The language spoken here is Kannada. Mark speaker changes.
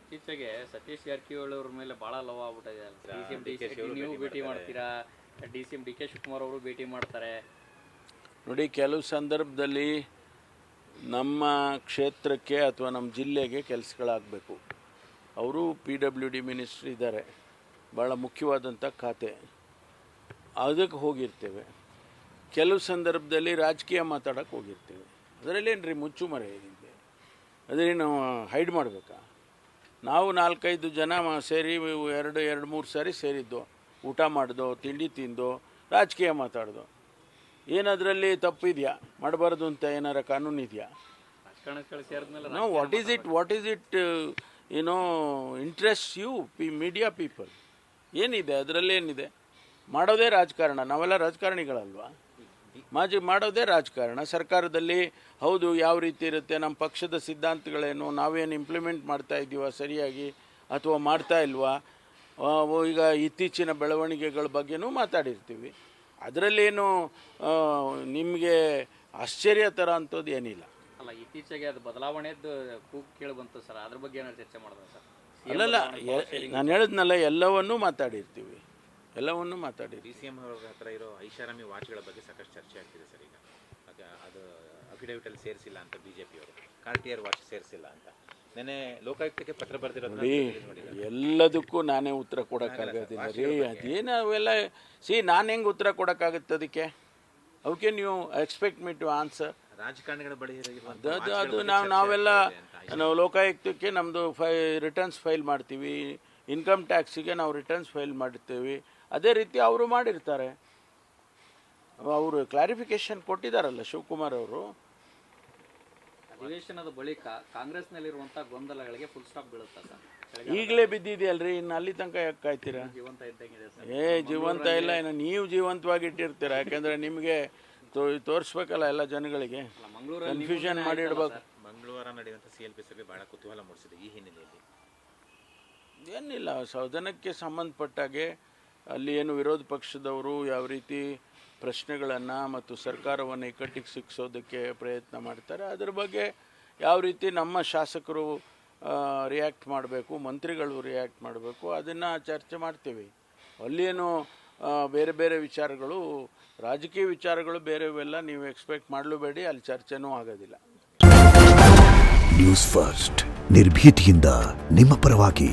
Speaker 1: ಇತ್ತೀಚೆಗೆ ಸತೀಶ್ ಜಾರಕಿಹೊಳಿ ಅವ್ರ ಮೇಲೆ ಭಾಳ ಲವ್ ಆಗ್ಬಿಟ್ಟಿದೆ. ನೀವು ಭೇಟಿ ಮಾಡ್ತೀರಾ, DCM DK ಶಿವಕುಮಾರ್ ಅವರು ಭೇಟಿ ಮಾಡ್ತಾರೆ.
Speaker 2: ನೋಡಿ, ಕೆಲವು ಸಂದರ್ಭದಲ್ಲಿ ನಮ್ಮ ಕ್ಷೇತ್ರಕ್ಕೆ ಅಥವಾ ನಮ್ಮ ಜಿಲ್ಲೆಗೆ ಕೆಲಸಗಳಾಗಬೇಕು. ಅವರು PWD ಮಿನಿಸ್ಟ್ರ್ ಇದ್ದಾರೆ, ಭಾಳ ಮುಖ್ಯವಾದಂಥ ಖಾತೆ, ಅದಕ್ಕೆ ಹೋಗಿರ್ತೇವೆ. ಕೆಲವು ಸಂದರ್ಭದಲ್ಲಿ ರಾಜಕೀಯ ಮಾತಾಡೋಕ್ಕೆ ಹೋಗಿರ್ತೇವೆ. ಅದರಲ್ಲೇನು ರೀ ಮುಚ್ಚುಮರೆ ಇದೆ? ಅದೇನು ಹೈಡ್ ಮಾಡಬೇಕಾ? ನಾವು 4-5 ಜನ ಸೇರಿ 2-3 ಸಾರಿ ಸೇರಿದ್ದು, ಊಟ ಮಾಡಿದೋ, ತಿಂಡಿ ತಿಂದೋ, ರಾಜಕೀಯ ಮಾತಾಡ್ದೋ. ಏನದರಲ್ಲಿ ತಪ್ಪಿದೆಯಾ? ಮಾಡಬಾರ್ದು ಅಂತ ಏನಾರ ಕಾನೂನು ಇದೆಯಾ? No, what is it interest you media people? ಏನಿದೆ ಅದರಲ್ಲಿ? ಏನಿದೆ? ಮಾಡೋದೇ ರಾಜಕಾರಣ. ನಾವೆಲ್ಲ ರಾಜಕಾರಣಿಗಳಲ್ವಾ? ಮಾಡೋದೇ ರಾಜಕಾರಣ. ಸರ್ಕಾರದಲ್ಲಿ ಹೌದು ಯಾವ ರೀತಿ ಇರುತ್ತೆ, ನಮ್ಮ ಪಕ್ಷದ ಸಿದ್ಧಾಂತಗಳೇನು, ನಾವೇನು ಇಂಪ್ಲಿಮೆಂಟ್ ಮಾಡ್ತಾ ಇದ್ದೀವ ಸರಿಯಾಗಿ ಅಥವಾ ಮಾಡ್ತಾ ಇಲ್ವಾ, ಈಗ ಇತ್ತೀಚಿನ ಬೆಳವಣಿಗೆಗಳ ಬಗ್ಗೆನೂ ಮಾತಾಡಿರ್ತೀವಿ. ಅದರಲ್ಲೇನು ನಿಮಗೆ ಆಶ್ಚರ್ಯ ಥರ ಅಂಥದ್ದು ಏನಿಲ್ಲ.
Speaker 1: ಅಲ್ಲ, ಇತ್ತೀಚೆಗೆ ಅದು ಬದಲಾವಣೆದ್ದು ಕೂಗು ಕೇಳಿ ಬಂತು ಸರ್, ಅದ್ರ ಬಗ್ಗೆ ಏನಾದ್ರು ಚರ್ಚೆ ಮಾಡಿದ್ರೆ ಸರ್?
Speaker 2: ಅಲ್ಲಲ್ಲ, ನಾನು ಹೇಳಿದ್ನಲ್ಲ, ಎಲ್ಲವನ್ನೂ ಮಾತಾಡಿರ್ತೀವಿ.
Speaker 3: DCM ಅವ್ರ ಹತ್ರ ಇರೋ ಐಷಾರಾಮಿ ವಾಚ್ಗಳ ಬಗ್ಗೆ ಸಾಕಷ್ಟು ಚರ್ಚೆ ಆಗ್ತಿದೆ ಸರ್. ಈಗ ಅದು ಅಫಿಡೇವಿಟಲ್ಲಿ ಸೇರಿಸಿಲ್ಲ ಅಂತ BJP ಅವರು, ಕಾರ್ಟಿಯರ್ ವಾಚ್ ಸೇರಿಸಿಲ್ಲ ಅಂತ ನೆನೆ ಲೋಕಾಯುಕ್ತಕ್ಕೆ ಪತ್ರ ಬರೆದಿರೋದು.
Speaker 2: ಎಲ್ಲದಕ್ಕೂ ನಾನೇ ಉತ್ತರ ಕೊಡೋಕ್ಕಾಗೋದಿಲ್ಲ ರೀ. ಅದೇನು ಅವೆಲ್ಲ ನಾನು ಹೆಂಗೆ ಉತ್ತರ ಕೊಡೋಕ್ಕಾಗುತ್ತೆ ಅದಕ್ಕೆ? How can you expect me to answer?
Speaker 3: ರಾಜಕಾರಣಿಗಳ ಬಳಿ
Speaker 2: ಅದು ನಾವೆಲ್ಲ ನಾವು ಲೋಕಾಯುಕ್ತಕ್ಕೆ ನಮ್ಮದು ರಿಟರ್ನ್ಸ್ ಫೈಲ್ ಮಾಡ್ತೀವಿ, ಇನ್ಕಮ್ ಟ್ಯಾಕ್ಸಿಗೆ ನಾವು ರಿಟರ್ನ್ಸ್ ಫೈಲ್ ಮಾಡ್ತೀವಿ. ಅದೇ ರೀತಿ ಅವರು ಮಾಡಿರ್ತಾರೆ. ಅವರು ಕ್ಲಾರಿಫಿಕೇಶನ್ ಕೊಟ್ಟಿದ್ದಾರಲ್ಲ ಶಿವಕುಮಾರ್ ಅವರು.
Speaker 1: ಅಧಿವೇಶನದ ಬಳಿಕ ಕಾಂಗ್ರೆಸ್ನಲ್ಲಿರುವಂಥ ಗೊಂದಲಗಳಿಗೆ ಫುಲ್ ಸ್ಟಾಪ್ ಬೀಳುತ್ತಾ ಸರ್?
Speaker 2: ಈಗಲೇ ಬಿದ್ದಿದೆಯಲ್ರಿ, ಇನ್ನು ಅಲ್ಲಿ ತನಕ ಯಾಕೆ ಕಾಯ್ತೀರಾ?
Speaker 1: ಜೀವಂತ ಇದ್ದಂಗಿದೆ ಸರ್.
Speaker 2: ಜೀವಂತ ಇಲ್ಲ, ಇನ್ನು ನೀವು ಜೀವಂತವಾಗಿ ಇಟ್ಟಿರ್ತೀರ. ಯಾಕೆಂದರೆ ನಿಮಗೆ ತೋರಿಸ್ಬೇಕಲ್ಲ ಎಲ್ಲ ಜನಗಳಿಗೆ, ಕನ್ಫ್ಯೂಷನ್ ಮಾಡಿಡ್ಬೇಕು.
Speaker 3: ಮಂಗಳವಾರ ನಡೆಯುವಂಥ CLP ಸಭೆ ಬಹಳ ಕುತೂಹಲ ಮೂಡಿಸಿದೆ. ಈ ಹಿನ್ನೆಲೆಯಲ್ಲಿ
Speaker 2: ಏನಿಲ್ಲ, ಸದನಕ್ಕೆ ಸಂಬಂಧಪಟ್ಟಾಗೆ ಅಲ್ಲಿ ಏನು ವಿರೋಧ ಪಕ್ಷದವರು ಯಾವ ರೀತಿ ಪ್ರಶ್ನೆಗಳನ್ನು ಮತ್ತು ಸರ್ಕಾರವನ್ನು ಇಕ್ಕಟ್ಟಿಗೆ ಸಿಕ್ಕಿಸೋದಕ್ಕೆ ಪ್ರಯತ್ನ ಮಾಡ್ತಾರೆ, ಅದರ ಬಗ್ಗೆ ಯಾವ ರೀತಿ ನಮ್ಮ ಶಾಸಕರು ರಿಯಾಕ್ಟ್ ಮಾಡಬೇಕು, ಮಂತ್ರಿಗಳು ರಿಯಾಕ್ಟ್ ಮಾಡಬೇಕು, ಅದನ್ನು ಚರ್ಚೆ ಮಾಡ್ತೀವಿ. ಅಲ್ಲೇನು ಬೇರೆ ಬೇರೆ ವಿಚಾರಗಳು, ರಾಜಕೀಯ ವಿಚಾರಗಳು ಬೇರೆವೆಲ್ಲ ನೀವು ಎಕ್ಸ್ಪೆಕ್ಟ್ ಮಾಡಲೂಬೇಡಿ, ಅಲ್ಲಿ ಚರ್ಚೆನೂ ಆಗೋದಿಲ್ಲ.
Speaker 4: ನ್ಯೂಸ್ ಫಸ್ಟ್, ನಿರ್ಭೀತಿಯಿಂದ ನಿಮ್ಮ ಪರವಾಗಿ.